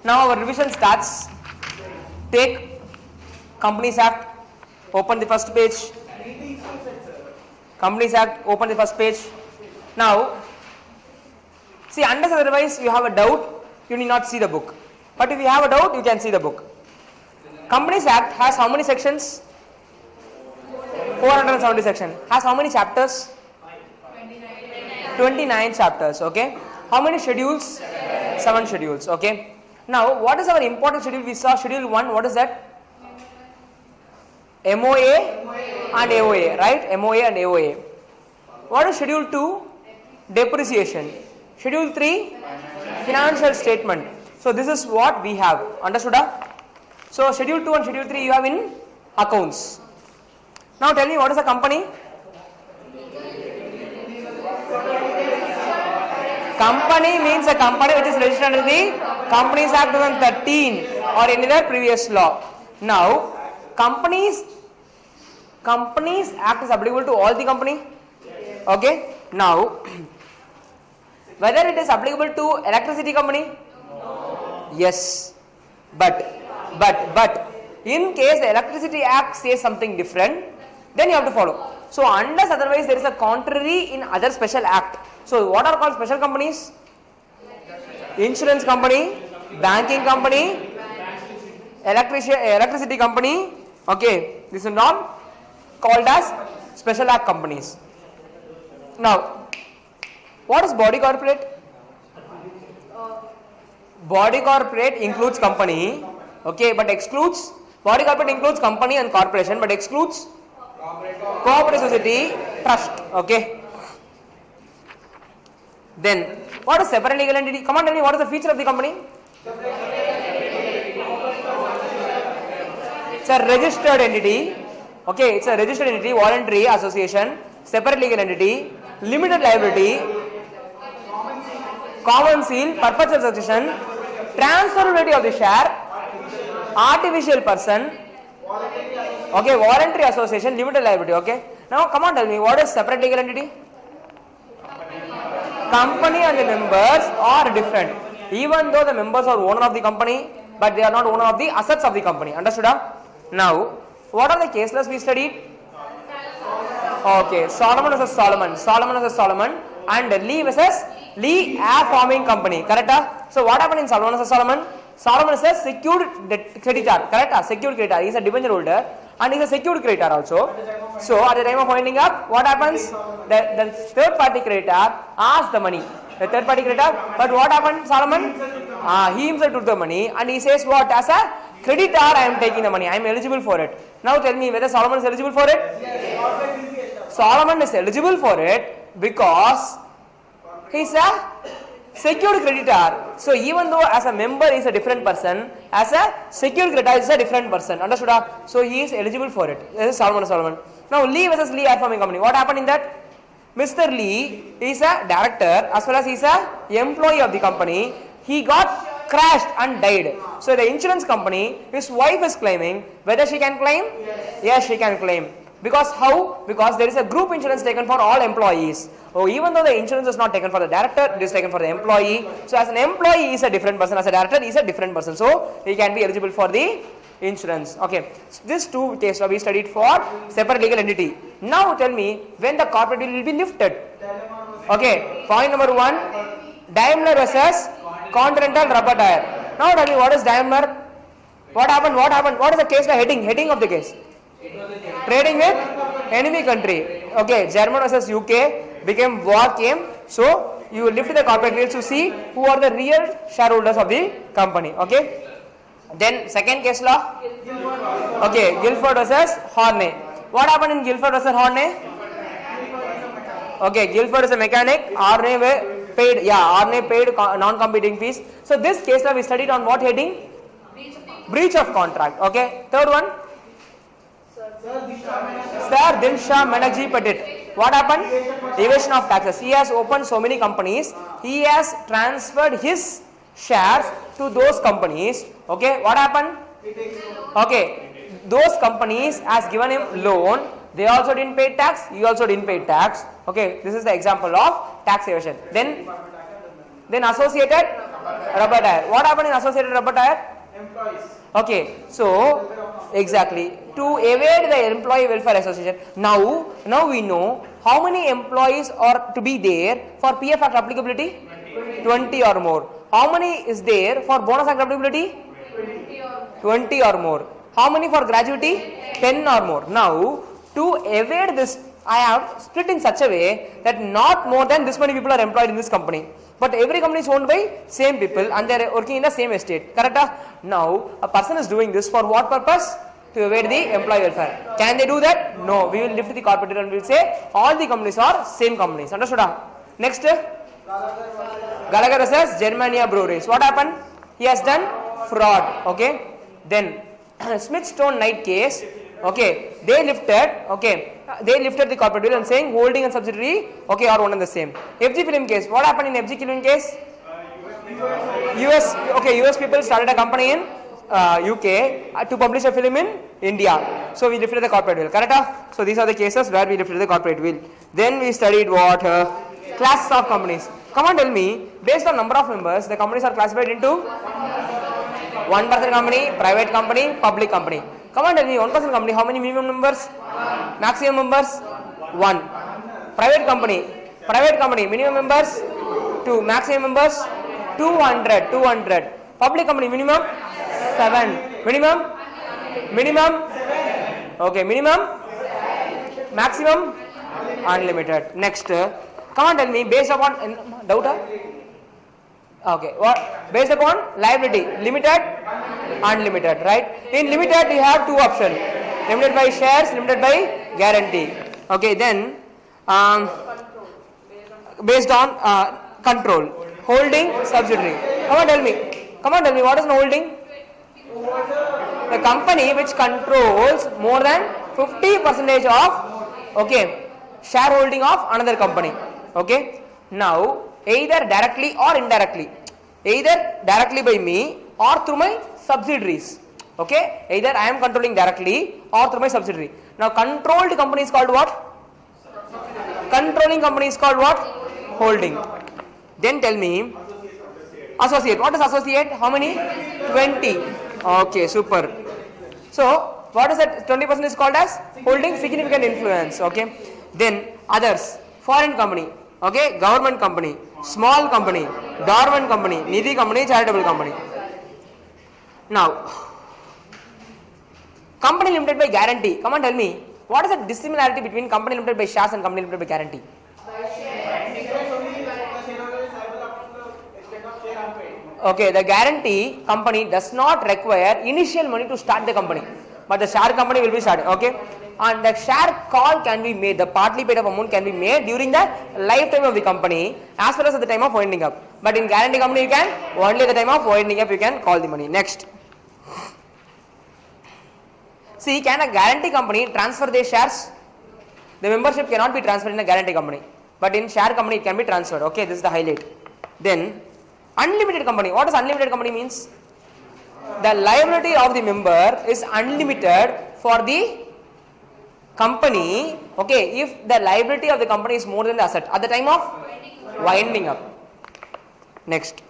Now our revision starts. Take Companies Act, open the first page. Companies Act, open the first page. Now, see, unless otherwise you have a doubt, you need not see the book. But if you have a doubt, you can see the book. Companies Act has how many sections? 470 sections. Has how many chapters? 29 chapters. Okay. How many schedules? 7 schedules. Okay. Now, what is our important schedule? We saw schedule 1. What is that? MOA and AOA, right? MOA and AOA. What is schedule 2? Depreciation. Schedule 3? Financial statement. So this is what we have. Understood? So schedule 2 and schedule 3 you have in accounts. Now tell me, what is a company? Company means a company which is registered under the Companies Act 2013 or any other previous law. Now, Companies Act is applicable to all the company. Okay. Now, whether it is applicable to electricity company? Yes. But in case the Electricity Act says something different, then you have to follow. So unless otherwise there is a contrary in other special act. So what are called special companies? Insurance company, banking company, electricity company. Okay, this is not called as special act companies. Now, what is body corporate? Body corporate includes company. Okay, but excludes, body corporate includes company and corporation, but excludes cooperative society, trust. Okay. Then, what is separate legal entity? Come on, tell me, what is the feature of the company? It's a registered entity. Okay, it's a registered entity, voluntary association, separate legal entity, limited liability, common seal, perpetual succession, transferability of the share, artificial person, okay, voluntary association, limited liability. Okay. Now, come on, tell me, what is separate legal entity? Company and the members are different. Even though the members are owner of the company, but they are not owner of the assets of the company. Understood? Now, what are the case laws we studied? Okay, Solomon versus Solomon, and Lee versus Lee Air Farming Company. Correct? So, what happened in Solomon versus Solomon? Solomon is a secured creditor. Correct? Secured creditor. He is a debenture holder and he is a secured creditor also. So, at the time of winding up, what happens? The third party creditor asks the money. The third party creditor, but what happened, Solomon? He himself took the money and he says, what? As a creditor, I am taking the money. I am eligible for it. Now tell me whether Solomon is eligible for it? Yes. Solomon is eligible for it because he is a secured creditor. So even though as a member he is a different person, as a secured creditor is a different person. Understood? So he is eligible for it. This is Solomon. Now Lee versus Lee Air Farming Company. What happened in that? Mr. Lee is a director as well as he is a employee of the company. He got crashed and died. So the insurance company, his wife is claiming whether she can claim? Yes, she can claim. Because how? Because there is a group insurance taken for all employees. Oh, even though the insurance is not taken for the director, it is taken for the employee. So as an employee, he is a different person. As a director, he is a different person. So he can be eligible for the insurance. Okay. So these two cases we studied for separate legal entity. Now tell me when the corporate will be lifted. Okay. Point number 1, Daimler versus Continental Rubber Tire. Now tell me what is Daimler? What happened? What is the case? The heading of the case. Trading with enemy country. Okay, German versus UK, became war came. So you lift the corporate wheels to see who are the real shareholders of the company. Okay. Then second case law. Okay, Guilford versus Horney. What happened in Guilford versus Horney? Okay, Guilford is a mechanic. Horney paid non-competing fees. So this case law we studied on what heading? Breach of contract. Okay. Third one. Sir Dinshaw Manakji Petit. What happened? Evasion of taxes. He has opened so many companies. He has transferred his shares to those companies. Okay. What happened? Okay. Those companies has given him loan. They also didn't pay tax. He also didn't pay tax. Okay. This is the example of tax evasion. Then associated Rubber tire. What happened in Associated Rubber Tire? Okay, so exactly to evade the Employee Welfare Association. Now we know how many employees are to be there for PF Act applicability? 20 or more. How many is there for Bonus Act applicability? 20 or more. How many for gratuity? 10 or more. Now to evade this, I have split in such a way that not more than this many people are employed in this company. But every company is owned by same people and they are working in the same estate. Correct? Now a person is doing this for what purpose? To evade the employee welfare. Can they do that? No. We will lift the corporate and we will say all the companies are same companies. Understood? Next, Gallagher versus Germania Breweries. What happened? He has done fraud. Okay. Then Smithstone Knight case. Okay. They lifted the corporate will and saying holding and subsidiary okay are one and the same. FG Film case. What happened in FG Film case? US people started a company in UK to publish a film in India. So we lifted the corporate will. Correct? So these are the cases where we lifted the corporate will. Then we studied what? Classes of companies. Come on, tell me, based on number of members, the companies are classified into 1% company, private company, public company. Come on, tell me, 1% company, how many minimum members? Maximum members? 1. Private company, minimum members? 2. Maximum members? 200. Public company, minimum? 7. Minimum? Okay, minimum? Maximum? Unlimited. Next, come on, tell me, based upon, doubt? Okay, what? Based upon liability, limited, unlimited, right? In limited, you have two options, limited by shares, limited by guarantee. Okay, then, based on control, holding, subsidiary. Come on, tell me, what is an holding? The company which controls more than 50% of, okay, shareholding of another company. Okay, now either directly or indirectly, either directly by me or through my subsidiaries. Okay, either I am controlling directly or through my subsidiary. Now controlled company is called what? Controlling company is called what? Holding. Then tell me, associate. What is associate? How many? 20. Okay, super. So what is that 20% is called as? Holding significant influence. Okay. Then others, foreign company. Okay, government company, small company, dormant company, nidhi company, charitable company. Now, company limited by guarantee. Come on, tell me, what is the dissimilarity between company limited by shares and company limited by guarantee? Okay, the guarantee company does not require initial money to start the company, but the share company will be started. Okay. And the share call can be made, the partly paid up amount can be made during the lifetime of the company as well as at the time of winding up. But in guarantee company you can, only at the time of winding up you can call the money. Next. See, can a guarantee company transfer their shares? The membership cannot be transferred in a guarantee company. But in share company it can be transferred. Okay, this is the highlight. Then, unlimited company. What does unlimited company means? The liability of the member is unlimited for the company, okay, if the liability of the company is more than the asset at the time of winding up. Next,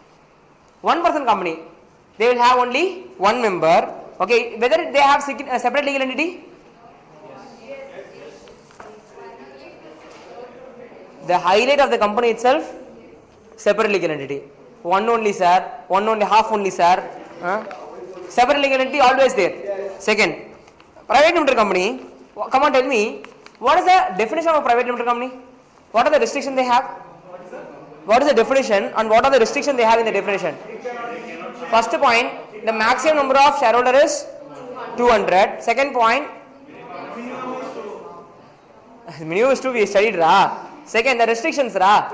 1% company, they will have only one member. Okay, whether they have separate legal entity? The highlight of the company itself, separate legal entity. One only sir, one only, half only sir. Separate legal entity always there. Second, private limited company. Come on, tell me, what is the definition of a private limited company? What are the restrictions they have? What is the definition and what are the restrictions they have in the definition? First point, the maximum number of shareholder is 200. Second point, minimum is 2, we studied ra. Second, the restrictions ra.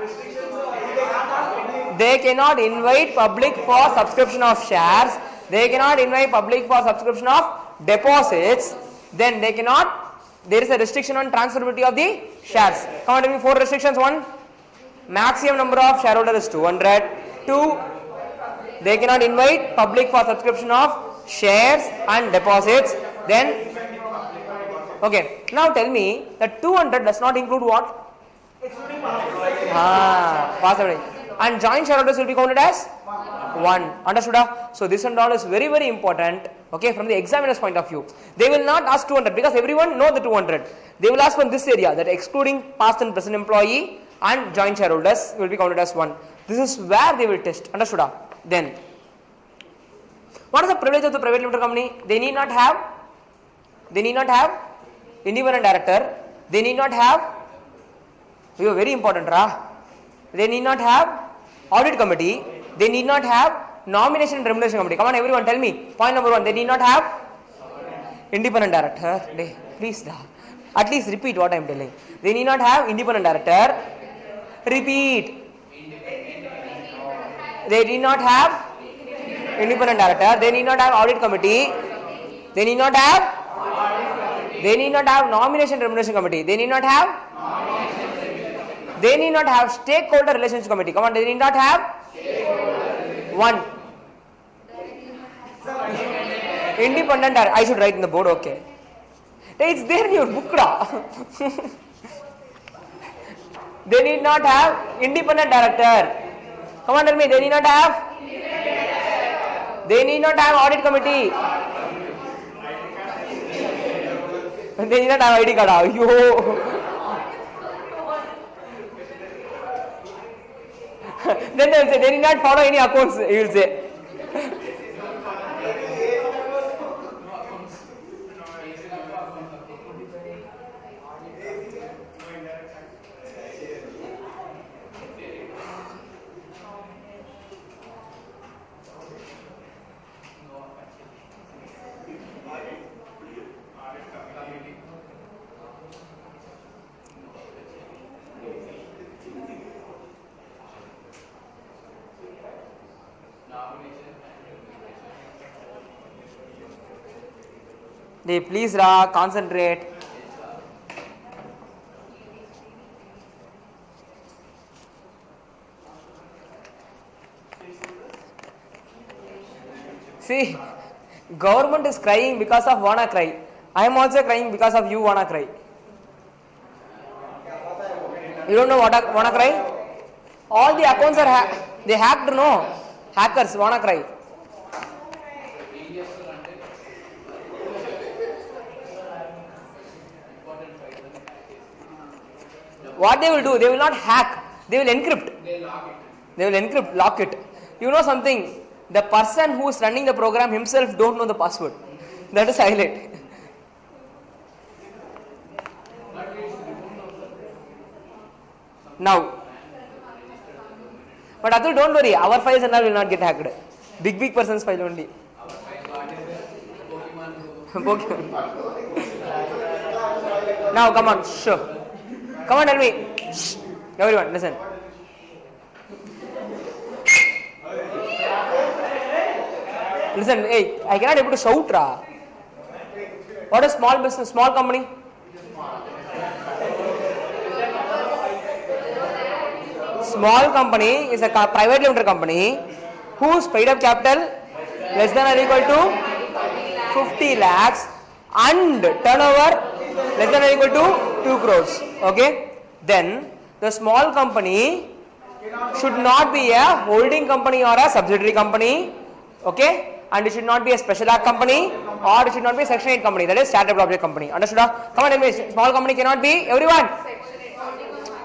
They cannot invite public for subscription of shares. They cannot invite public for subscription of deposits. Then they cannot, there is a restriction on transferability of the shares. Come on, tell me 4 restrictions. 1, maximum number of shareholders is 200. 2, they cannot invite public for subscription of shares and deposits. Then, okay, now tell me that 200 does not include what? Pass away. and joint shareholders will be counted as 1. Understood? So this and all is very, very important, okay, from the examiner's point of view. They will not ask 200 because everyone know the 200. They will ask from this area, that excluding past and present employee and joint shareholders will be counted as 1. This is where they will test. Understood? Then, what is the privilege of the private limited company? They need not have independent director. They need not have, you are very important, they need not have audit committee. They need not have nomination and remuneration committee. Come on everyone, tell me. Point number 1, they need not have independent director. Please, at least repeat what I am telling. They need not have independent director. Repeat. They need not have independent director. They need not have audit committee. They need not have nomination and remuneration committee. They need not have stakeholder relations committee. Come on, they need not have 1 independent director. I should write in the board, okay. It's there in your book. They need not have independent director. Come on, tell me, they need not have audit committee. They need not have ID card. Then they will say, they need not follow any accounts, he will say. They please concentrate. See, government is crying because of wanna cry. I am also crying because of you wanna cry. You don't know wanna cry? All the accounts are they hacked, no? Hackers wanna cry. What they will do? They will not hack. They will encrypt. They will encrypt, lock it. You know something? The person who is running the program himself don't know the password. That is highlight. Now, but Atul, don't worry. Our files and all will not get hacked. Big person's file only. Pokemon. Now, come on. Sure. Come on, tell me. Shh. Everyone, listen. Listen, hey, I cannot able to shout. What is small business, small company? Small company is a private limited company whose paid up capital less than or equal to 50 lakhs and turnover less than or equal to 2 crores. Okay? Then the small company should not be a holding company or a subsidiary company. Okay? And it should not be a special act company or it should not be a section 8 company. That is startup object company. Understood? Come on, tell me. Small company cannot be everyone.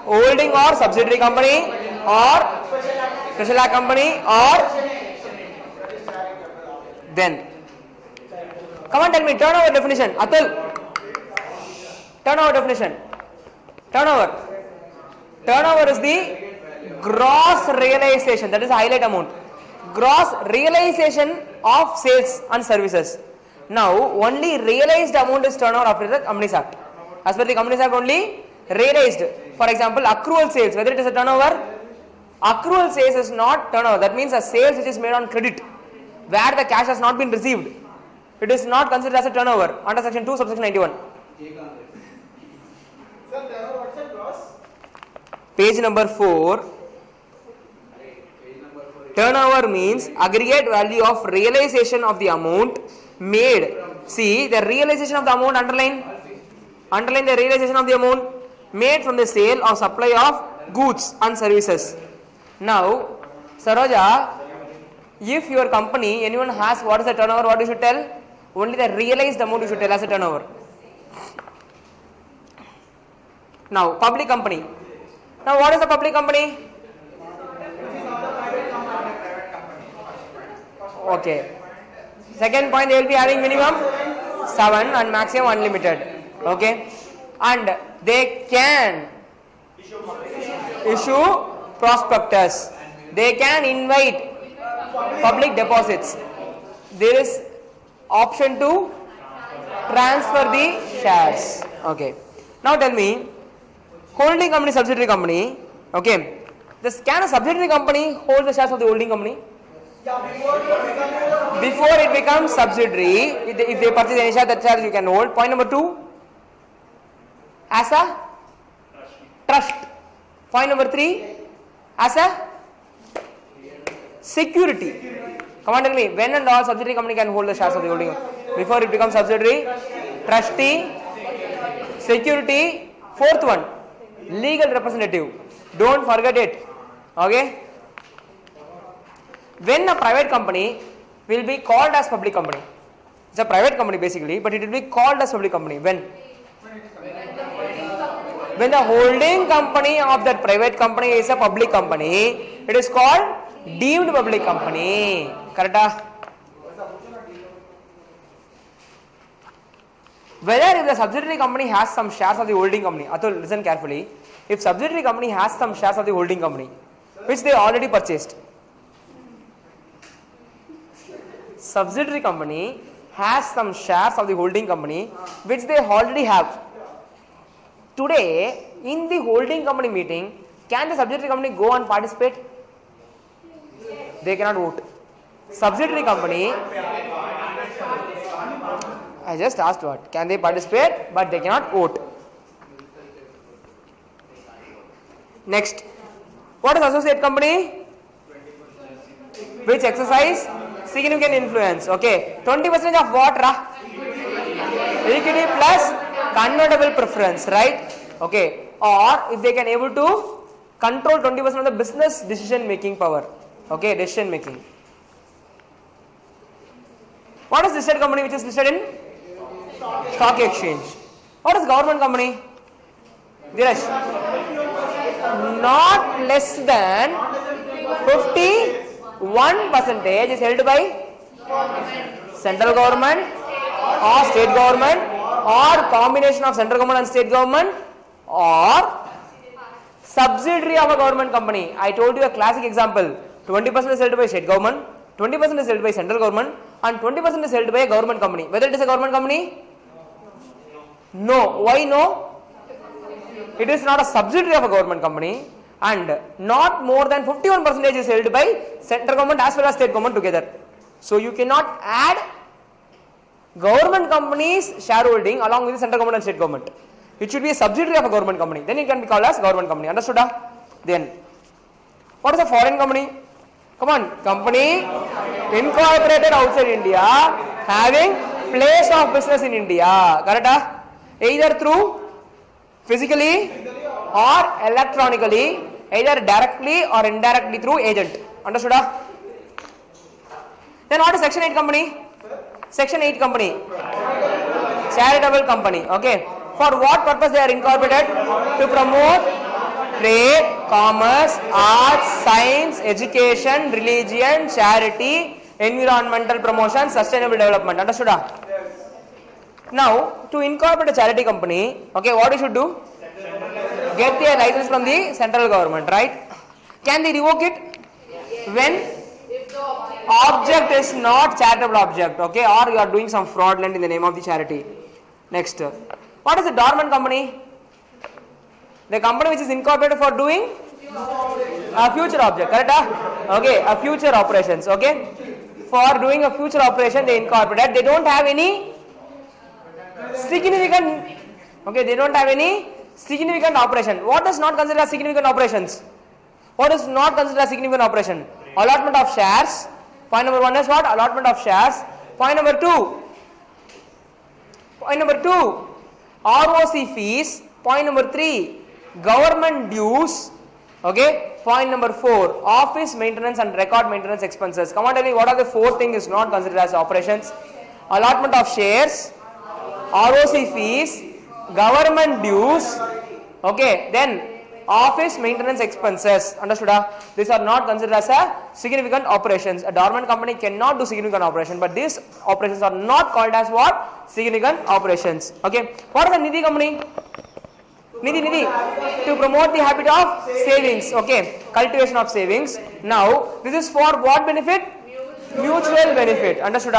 Holding or subsidiary company or special act company or then. Come on, tell me. Turnover definition. Atul. Turnover definition. Turnover is the gross realization. That is the highlight amount. Gross realization of sales and services. Now, only realized amount is turnover after the Companies Act. As per the Companies Act, only realized. For example, accrual sales, whether it is a turnover, accrual sales is not turnover. That means a sales which is made on credit, where the cash has not been received. It is not considered as a turnover under section 2, subsection 91. Page number 4. Turnover means aggregate value of realization of the amount made. See, the realization of the amount, underline the realization of the amount made from the sale or supply of goods and services. Now, Saroja, if your company, anyone has what is the turnover, what you should tell? Only the realized amount you should tell as a turnover. Now, public company. Now, what is the public company? Okay. Second point, they will be having minimum 7 and maximum unlimited. Okay. And they can issue prospectus. They can invite public deposits. There is option to transfer the shares. Okay. Now tell me, holding company, subsidiary company. Okay. Can a subsidiary company hold the shares of the holding company? Before it becomes subsidiary, if they purchase any share, that shares you can hold. Point number 2, as a trust. Point number 3, as a security. Come on, tell me, when and all subsidiary company can hold the shares of the holding company? Before it becomes subsidiary, trustee, security. Fourth one, legal representative. Don't forget it. Okay. When a private company will be called as public company. It's a private company basically, but it will be called as public company. When the holding company of that private company is a public company, it is called deemed public company. Correct? Whether if the subsidiary company has some shares of the holding company, Atul, listen carefully. If subsidiary company has some shares of the holding company, which they already purchased, subsidiary company has some shares of the holding company which they already have. Today, in the holding company meeting, can the subsidiary company go and participate? They cannot vote. Subsidiary company, I just asked what? Can they participate? But they cannot vote. Next, what is associate company? Which exercise significant influence. Okay, 20% of what? Equity plus convertible preference, right? Okay, or if they can able to control 20% of the business decision making power. Okay, decision making. What is listed company which is listed in stock exchange? What is government company? Dheeraj, not less than 51% is held by central government or state government or combination of central government and state government or subsidiary of a government company. I told you a classic example. 20% is held by state government, 20% is held by central government and 20% is held by a government company. Whether it is a government company? No. Why no? It is not a subsidiary of a government company and not more than 51% is held by central government as well as state government together. So you cannot add government company's shareholding along with the central government and state government. It should be a subsidiary of a government company. Then it can be called as government company. Understood? Then, what is a foreign company? Come on, company incorporated outside India, having place of business in India. Correct? Either through physically or electronically, either directly or indirectly through agent. Understood? Then what is Section 8 company? Section 8 company, charitable company. Okay. For what purpose they are incorporated? To promote trade, commerce, arts, science, education, religion, charity, environmental promotion, sustainable development. Understood? Now, to incorporate a charity company, okay, what you should do? Get their license from the central government, right? Can they revoke it? When object is not charitable object, okay, or you are doing some fraudulent in the name of the charity. Next, what is a dormant company? The company which is incorporated for doing a future object, correct? Okay, a future operations, okay. For doing a future operation, they incorporate. They don't have any significant, okay, they don't have any significant operation. What is not considered as significant operations? What is not considered as significant operation? Allotment of shares. Point number 1 is what? Allotment of shares. Point number 2. ROC fees. Point number 3. Government dues. Okay. Point number 4, office maintenance and record maintenance expenses. Come on, tell me what are the 4 things is not considered as operations? Allotment of shares, ROC fees, government dues, okay, then office maintenance expenses. Understood? These are not considered as a significant operations. A dormant company cannot do significant operation, but these operations are not called as what? Significant operations. Okay. What is a Nidhi company? Nidhi, to promote the habit of savings, okay, cultivation of savings. Now, this is for what benefit? Mutual benefit. Understood?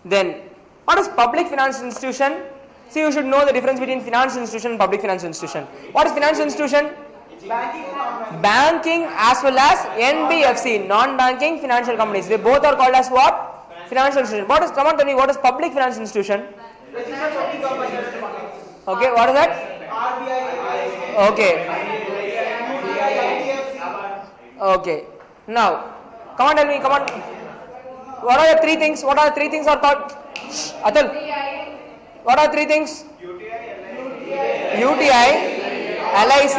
Then, what is public financial institution? See, you should know the difference between financial institution and public financial institution. What is financial institution? Banking as well as NBFC, non-banking financial companies. They both are called as what? Financial institution. What is, come on, tell me, what is public financial institution? Okay, what is that? Okay. Okay. Now, come on, tell me, come on. What are the 3 things? What are the 3 things are called? Shh, Atul. What are 3 things? UTI, LIC,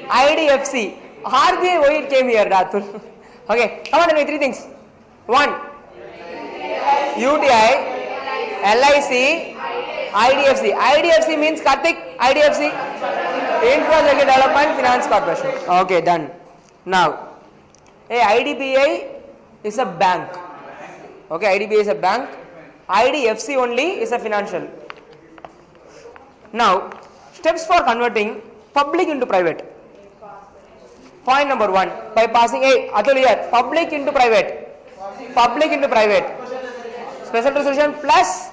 IDFC. RBI, why it came here, Atul? Okay, come on, tell me 3 things. 1. UTI, LIC, IDFC. IDFC means Karthik. IDFC, Infrastructure Development Finance Corporation. Okay, done. Now, IDBI is a bank. Okay, IDBI is a bank. IDFC only is a financial. Now, steps for converting public into private. Point number 1, by passing Atul here, public into private. Public into private. Special resolution plus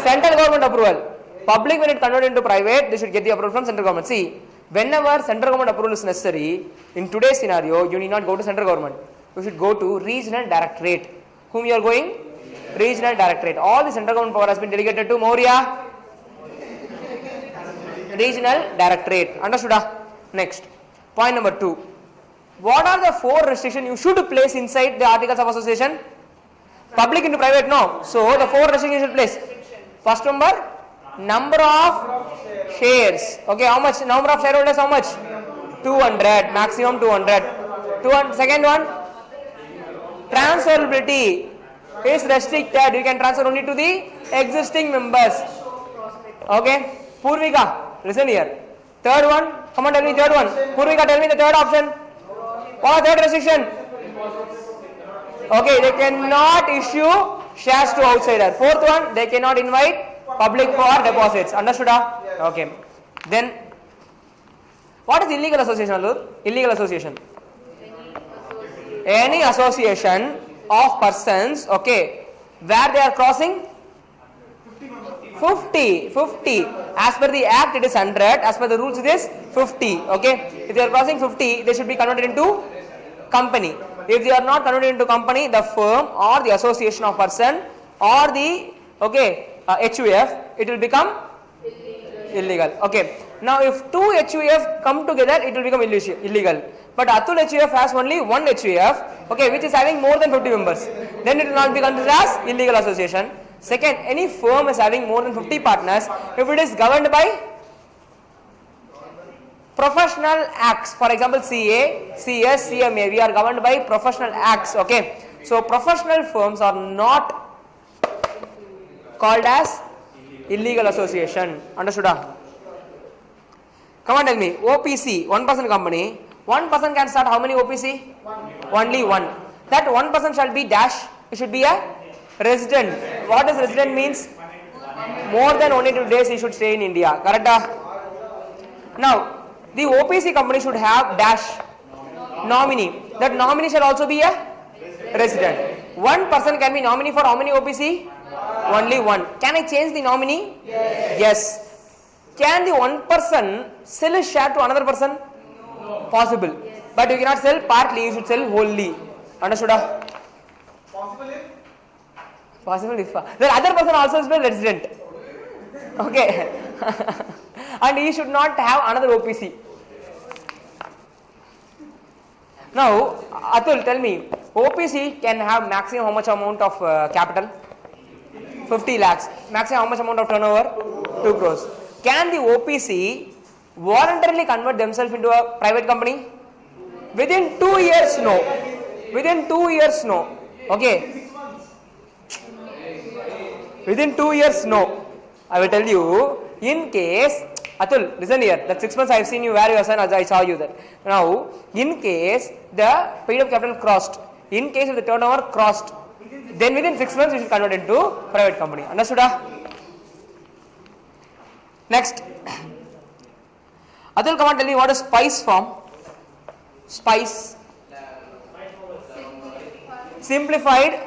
central government approval. Public, when it converted into private, they should get the approval from central government. See, whenever central government approval is necessary, in today's scenario, you need not go to central government. You should go to regional directorate. Whom you are going? Regional directorate. All the central government power has been delegated to Maurya. Regional directorate. Understood? Next. Point number 2. What are the 4 restrictions you should place inside the articles of association? Public into private, no. So, the 4 restrictions you should place. First number of shares. Okay, how much? Number of shareholders, how much? 200, maximum 200. Second one, transferability is restricted. You can transfer only to the existing members. Okay, Purvika, listen here. Third one, come on, tell me third one. Purvika, tell me the third option. What is third restriction? Okay, they cannot issue shares to outsider. Fourth one, they cannot invite public for deposits. Understood? Okay. Then, what is illegal association, Alur? Illegal association. Any association of persons, okay, where they are crossing 50. As per the act, it is 100. As per the rules, it is 50. Okay. If they are crossing 50, they should be converted into company. If they are not converted into company, the firm or the association of person or the HUF, it will become illegal. Okay. Now, if 2 HUF come together, it will become illegal. But Atul HUF has only 1 HUF, okay, which is having more than 50 members. Then it will not be considered as illegal association. Second, any firm is having more than 50 partners, if it is governed by professional acts, for example, CA, CS, CMA, we are governed by professional acts, okay. So, professional firms are not called as illegal association. Understood? Come on, tell me, OPC, 1% company, 1 person can start how many OPC? Only 1. That 1 person shall be dash, it should be a resident. What does resident means? More than 182 days he should stay in India. Correct? Now, the OPC company should have dash nominee. That nominee shall also be a resident. 1 person can be nominee for how many OPC? Only 1. Can I change the nominee? Yes. Can the 1 person sell his share to another person? Possible. But you cannot sell partly, you should sell wholly. Understood? Possible if the other person also is a resident. Okay. And he should not have another OPC. Now, Atul, tell me, OPC can have maximum how much amount of capital? 50 lakhs. Maximum how much amount of turnover? 2 crores. Can the OPC voluntarily convert themselves into a private company? Within 2 years, no. Within 2 years, no. Okay. Within 2 years, no. I will tell you, in case, Atul, listen here, that 6 months I have seen you where you are, son, I saw you there. Now, in case the paid up capital crossed, in case of the turnover crossed, then within 6 months you should convert into private company. Understood? Next. Atul, come on, tell me what is SPICE form? SPICE. Simplified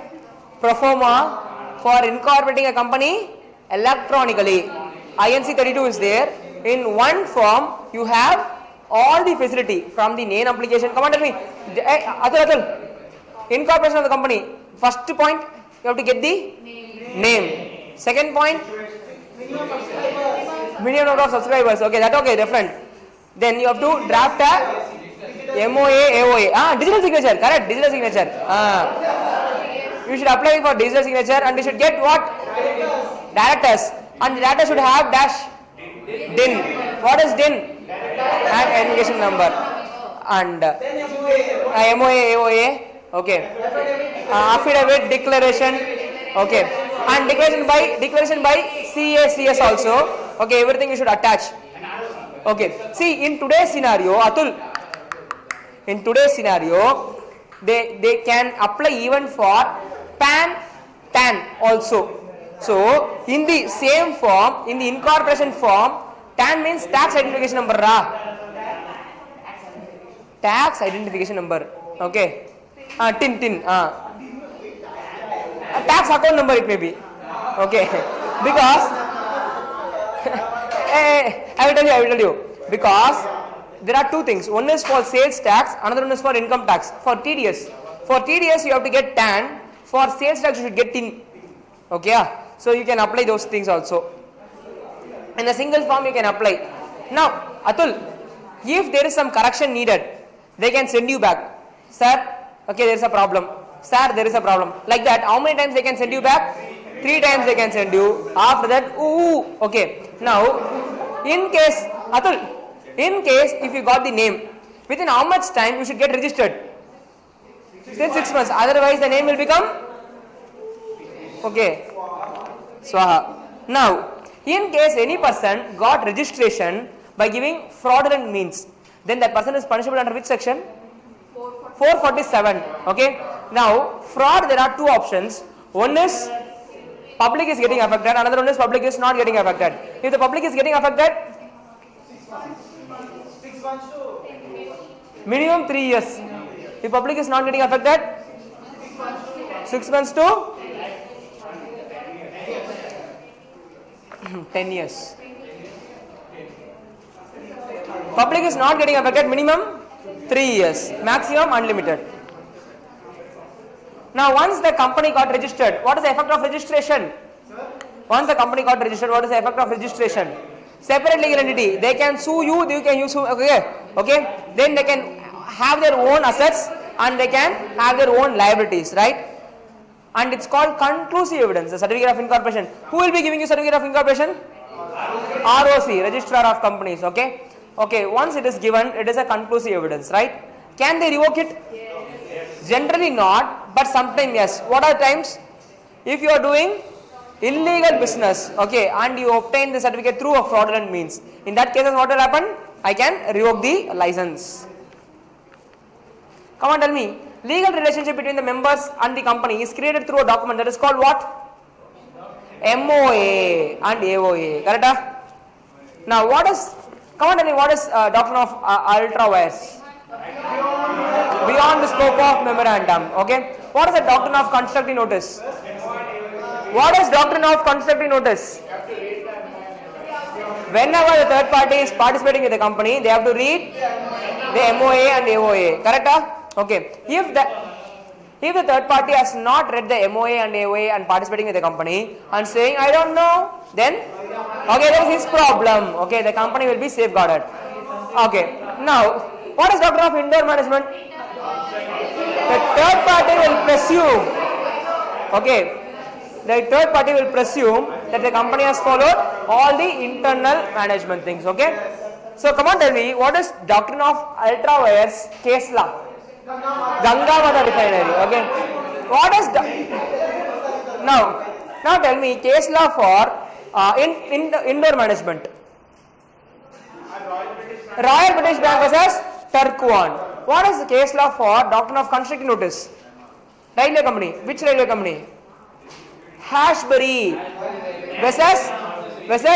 pro forma for incorporating a company electronically. INC 32 is there. In one form, you have all the facility from the name application. Come on, tell me. Atul. Incorporation of the company. First point, you have to get the name. Second point, minimum number of subscribers. Okay, that okay, different. Then you have to draft a MOA, AOA. Digital signature, correct, digital signature. You should apply for digital signature and you should get what? Directors. And the director should have dash DIN. What is DIN? And education number. And MOA, AOA. Okay. Affidavit, declaration. Okay. And declaration by CACS also. Okay, everything you should attach. Okay. See, in today's scenario, Atul, in today's scenario, they can apply even for PAN, TAN also. So, in the same form, in the incorporation form, TAN means tax identification number. Tax identification number. Okay. TIN. Tax account number it may be. Okay. Because I will tell you. Because there are two things. One is for sales tax, another one is for income tax. For TDS. For TDS you have to get TAN. For sales tax you should get TIN. Okay. So you can apply those things also. In a single form you can apply. Now, Atul, if there is some correction needed, they can send you back. Sir, okay, there is a problem. Sir, there is a problem. Like that, how many times they can send you back? 3 times they can send you. After that, okay. Now, in case, Atul, in case if you got the name, within how much time you should get registered? Within 6 months. Otherwise, the name will become, okay, Swaha. Now, in case any person got registration by giving fraudulent means, then that person is punishable under which section? 447. Okay. Now, fraud, there are two options. One is public is getting affected, another one is public is not getting affected. If the public is getting affected, minimum 3 years. If public is not getting affected, 6 months to 10 years. Public is not getting affected, minimum 3 years, maximum unlimited. Now, once the company got registered, what is the effect of registration? Once the company got registered, what is the effect of registration? Separate legal entity. They can sue you, they can use, okay. Then they can have their own assets and they can have their own liabilities, right? And it's called conclusive evidence, the certificate of incorporation. Who will be giving you certificate of incorporation? ROC, Registrar of Companies, okay. Once it is given, it is a conclusive evidence, right? Can they revoke it? Generally not, but sometimes yes. What are the times? If you are doing illegal business, okay, and you obtain the certificate through a fraudulent means, in that case what will happen? I can revoke the license. Come on, tell me. Legal relationship between the members and the company is created through a document that is called what? MOA and AOA, correct? Now what is, come on, tell me, what is doctrine of ultra vires? Beyond the scope of memorandum, okay? What is the doctrine of constructive notice? What is doctrine of constructive notice? Whenever the third party is participating with the company, they have to read the MOA and AOA, correct? Okay. If the third party has not read the MOA and AOA and participating with the company and saying, I don't know, then, okay, that is his problem. Okay, the company will be safeguarded. Okay. Now, what is doctrine of indoor management? The third party will presume, okay, the third party will presume that the company has followed all the internal management things, okay. So come on, tell me, what is doctrine of ultra wires case law? Gangamata Refinery. Okay. What is now tell me case law for in the indoor management. Royal British Bank versus Turquoise. What is the case law for doctrine of constructive notice? Railway company. Which railway company? Hashbury versus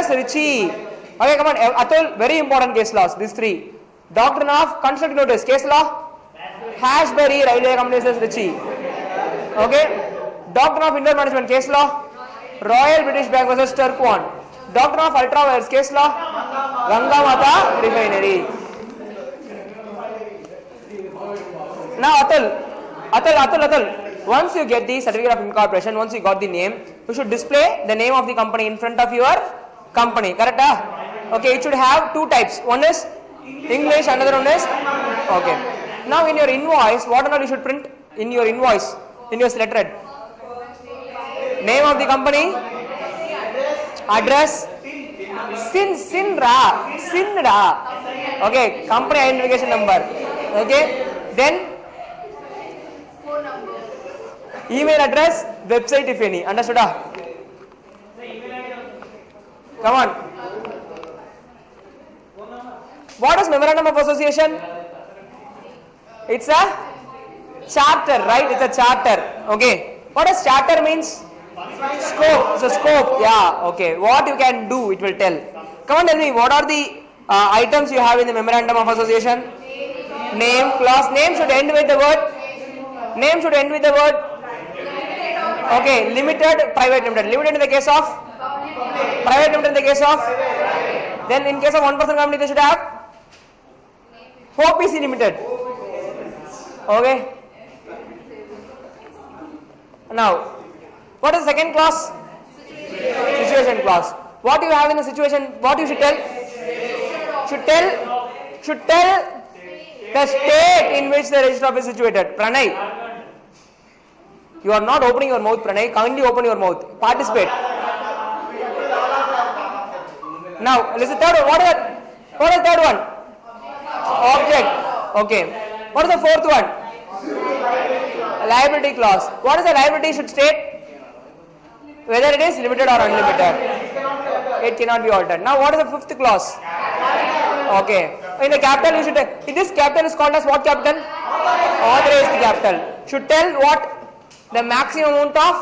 Ritchie. Okay, come on, Atul, very important case laws, these three. Doctrine of constructive notice, case law, Hashbury, Railway Company versus Ritchie. Okay, doctrine of indoor management, case law, Royal British Bank versus Turquoise. Doctrine of ultra wires, case law, Gangamata Refinery. Now Atul, once you get the certificate of incorporation, once you got the name, you should display the name of the company in front of your company, correct? Okay, it should have two types. One is English, another one is okay. Now in your invoice, what all you should print in your invoice, in your letterhead? Name of the company, address, SINRA, okay, company identification number, okay, then email address, website if any, understood? Come on. What is memorandum of association? It's a charter, right? It's a charter. Okay. What does charter means? Scope. So scope. Yeah. Okay. What you can do, it will tell. Come on, tell me. What are the items you have in the memorandum of association? Name, clause. Name should end with the word. Name should end with the word. Okay. Limited, private limited. Limited in the case of. Private limited in the case of. Then in case of one person company, they should have. OPC limited. Okay. Now, what is the second clause? Situation clause. What do you have in the situation? What you should tell? Should tell the state in which the register office is situated. Pranay. You are not opening your mouth, Pranay. Kindly open your mouth. Participate. Now, listen. Third one. What is the third one? Object. Okay. What is the fourth one? Liability clause. What is the liability should state? Whether it is limited or unlimited. It cannot be altered. Now what is the fifth clause? Okay. In the capital you should tell. This capital is called as what capital? Authorized capital. Should tell what? The maximum amount of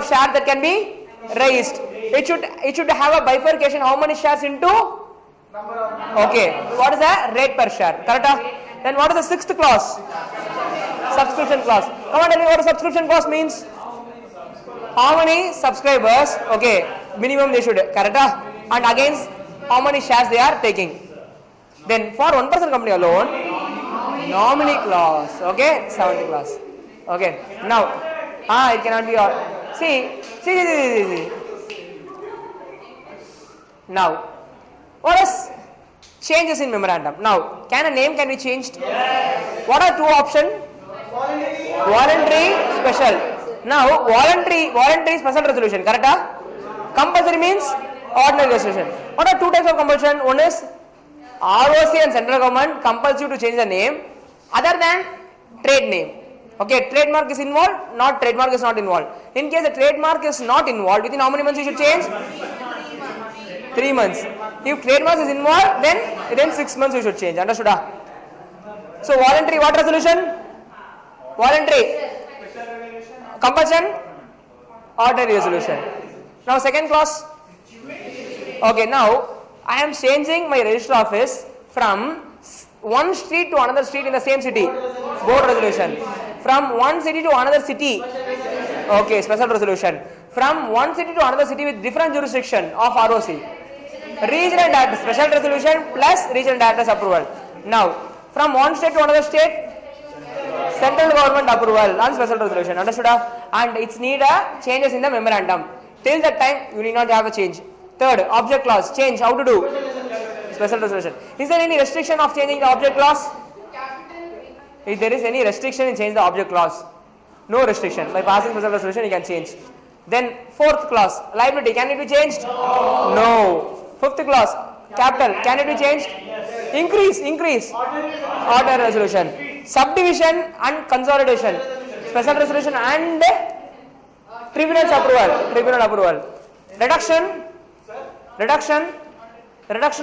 share that can be raised. It should have a bifurcation. How many shares into? Okay. What is the rate per share? Correct? Then what is the sixth clause? Subscription clause. Come on, tell me what a subscription clause means. How many subscribers? Okay. Minimum they should. Correct? And against how many shares they are taking. Then for one person company alone, nominee clause. Okay. 70 clause. Okay. Now, it cannot be all. See. Now, what is changes in memorandum? Now, can a name be changed? Yes. What are two options? Voluntary, special. Now, voluntary special resolution. Correct? Compulsory means ordinary resolution. What are two types of compulsion? One is ROC and central government compels you to change the name other than trade name. Okay, trademark is involved, not trademark is not involved. In case the trademark is not involved, within how many months you should change? 3 months. If trademark is involved, then within 6 months you should change. Understood? So voluntary what resolution? Voluntary. Compulsion? Ordinary resolution. Now second clause. Okay, now I am changing my register office from one street to another street in the same city. Board resolution. From one city to another city. Okay, special resolution. From one city to another city with different jurisdiction of ROC. Regional director, special resolution plus regional director's approval. Now, from one state to another state, central government approval and special resolution. Understood? And it's need a changes in the memorandum. Till that time, you need not have a change. Third, object clause. Change. How to do? Special resolution. Is there any restriction of changing the object clause? If there is any restriction in change the object clause, no restriction. By passing special resolution, you can change. Then fourth clause, liability. Can it be changed? No. Fifth clause, Capital. Can it be changed? Increase. Ordinary resolution. Subdivision and consolidation. Special resolution and tribunal's approval. Tribunal approval. Reduction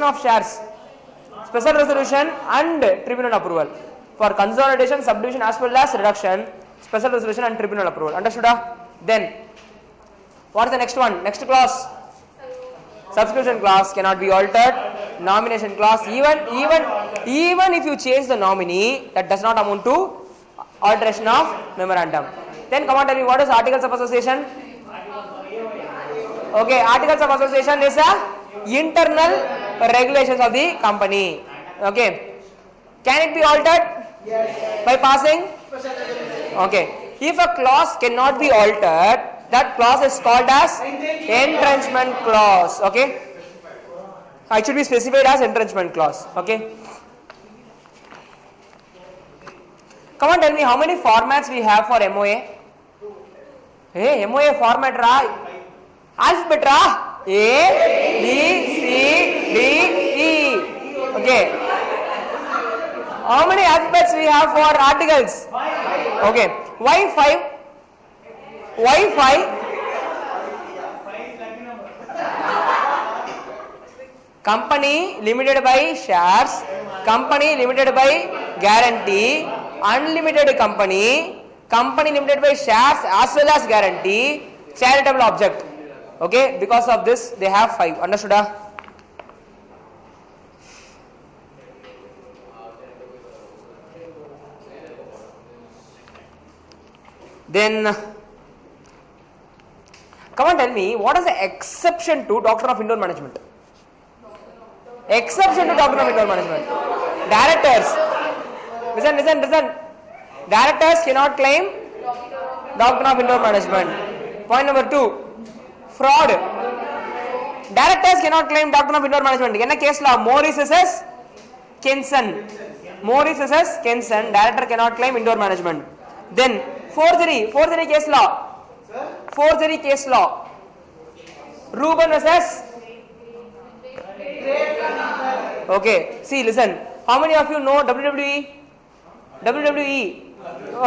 of shares. Special resolution and tribunal approval. For consolidation, subdivision as well as reduction, special resolution and tribunal approval. Understood? Then, what is the next one? Next clause. Subscription clause cannot be altered. Nomination clause, even if you change the nominee, that does not amount to alteration of memorandum. Then come on, tell me what is articles of association? Okay, articles of association is internal regulations of the company. Okay, can it be altered? By passing? Okay, if a clause cannot be altered, that clause is called as entrenchment clause. Okay, it should be specified as entrenchment clause. Okay, come on, tell me how many formats we have for MOA? Hey, MOA format ra, alphabet ra, A, B, C, D, E. Okay, how many alphabets we have for articles? Okay, why 5? Why 5? Company limited by shares, company limited by guarantee, unlimited company, company limited by shares as well as guarantee, charitable object. Okay, because of this they have 5. Understood? Then come on, tell me what is the exception to doctrine of indoor management? Exception to doctrine of indoor management. Directors. Listen. Directors cannot claim doctrine of indoor management. Point number 2. Fraud. Directors cannot claim doctrine of indoor management. In a case law, Morris vs. Kenson. Director cannot claim indoor management. Then forgery case law. Reuben vs. Okay, see, listen. How many of you know WWE?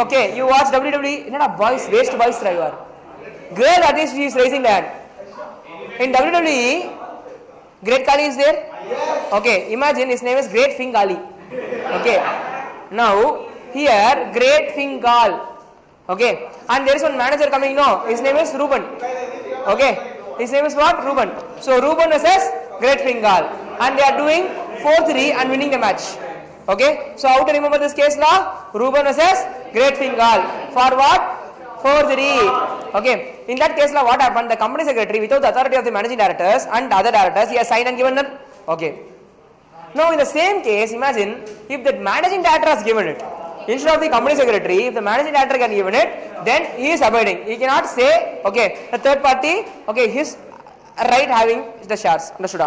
Okay, you watch WWE. Not a voice, waste voice driver. Girl artist, she is raising that. In WWE, Great Kali is there? Okay, imagine his name is Great Fingali. Okay, now here Great Fingal. Okay, and there is one manager coming now. His name is Reuben. Okay, his name is what? Reuben. So Reuben vs. Great Fingal, and they are doing 4-3 and winning the match. Okay, so how to remember this case law? Reuben vs. Great Fingal. For what? 4-3. Okay, in that case law, what happened? The company secretary, without the authority of the managing directors and other directors, he has signed and given them. Okay. Now in the same case, imagine if the managing director has given it. Instead of the company secretary, if the managing director can given it, then he is abiding. He cannot say, okay, the third party, okay, his right having the shares. Understood?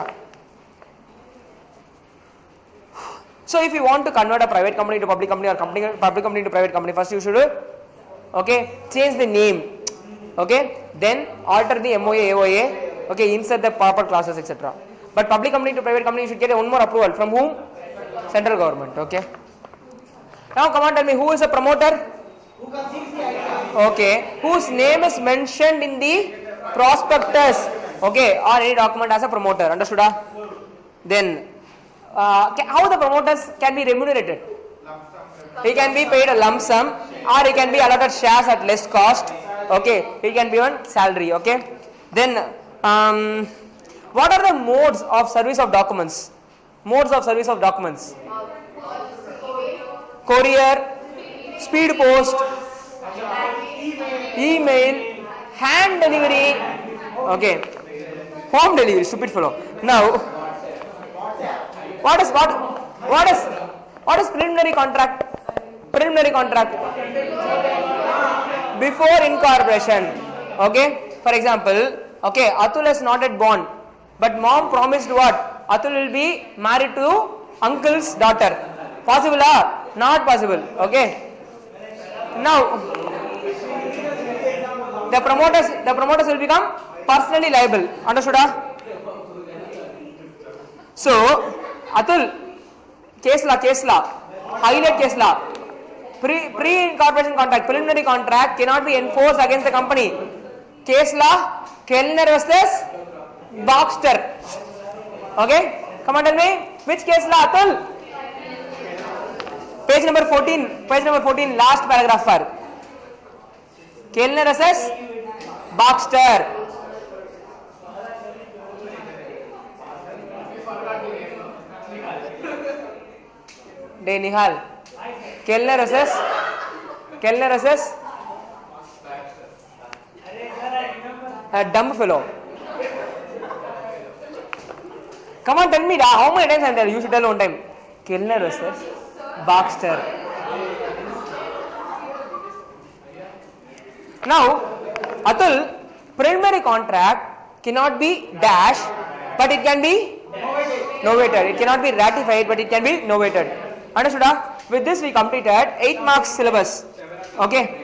So if you want to convert a private company to public company or public company to private company, first you should, okay, change the name. Okay, then alter the MOA, AOA, okay, insert the proper clauses, etc. But public company to private company, you should get one more approval. From whom? Central government. Okay. Now come on, tell me who is a promoter? Okay, whose name is mentioned in the prospectus, okay, or any document as a promoter. Understood? Then how the promoters can be remunerated? He can be paid a lump sum, or he can be allotted shares at less cost. Okay, he can be on salary. Okay. Then what are the modes of service of documents? Courier, speed post, email, hand delivery, okay, home delivery, stupid fellow. Now, what is preliminary contract? Before incorporation. Okay, for example, okay, Atul is not yet born, but mom promised what? Atul will be married to uncle's daughter. Possible or not possible? Okay. Now the promoters will become personally liable. Understood? So, Atul, case law, highlight case law. Pre-incorporation contract, preliminary contract cannot be enforced against the company. Case law, Kellner versus Baxter. Okay? Come on, tell me. Which case law, Atul? Page number 14, last paragraph for Kellner versus Baxter. De Nihal. Kellner versus a dumb fellow. Come on, tell me how many times I am telling you? You should tell one time. Kellner versus Baxter. Now, Atul, preliminary contract cannot be dash, but it can be novated. It cannot be ratified, but it can be novated. Understood? With this, we completed 8 marks syllabus. Okay.